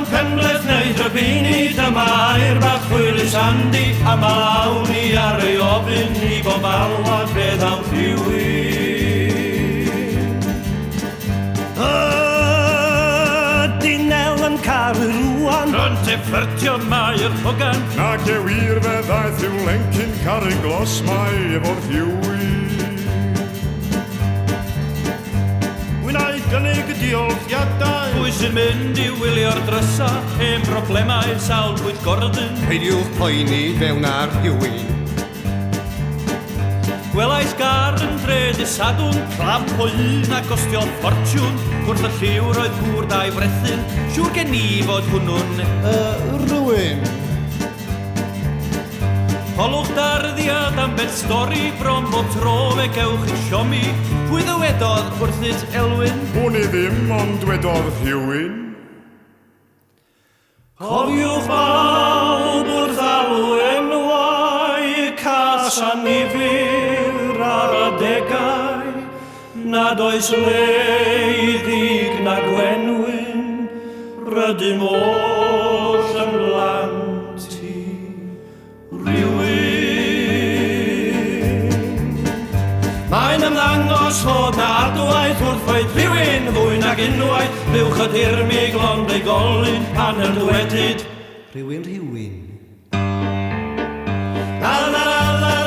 ond Penbleth neu Drebini, dyma i'r bach hwylus Andy, a mawn i ar ei ofyn i bob alwad beth am rhywun. Dinel yn caru rwan, ront e ffyrtio mae'r hogan, Nac e wir fe ddaeth yw lencyn caru glos mai efo'r rhywun. Wynnau gynnig y diolchiadau, pwy sy'n mynd i wylio'r drysa, ein problemau sawl bwyllgordyn. Peidiwch poeni fewn ar rhywun. Gwelais gar yn dredi sadwn, clam o un a gostio ffortiwn, wrth y lliw roedd gŵr dau frethin, siŵr gen i fod hwnnw'n Rhywun. Holwch darddiad am beth stori, bron bob tro fe gewch i siomi, pwy ddywedodd wrthyt Elwyn? Hwn i ddim ond dwedodd rhywun. Cofiwch bawb wrth alw enwau, cas a nifyr ar adegau, nad oes leiddig na gwenwyn, rydym oll yn blant i rhywun. Mae'n ymddangos fod na adwaith wrth oed rhywun fwy nag unwaith, rhywch y dirmig lond ei golyn pan yn dwedyd Rhywun. la la la la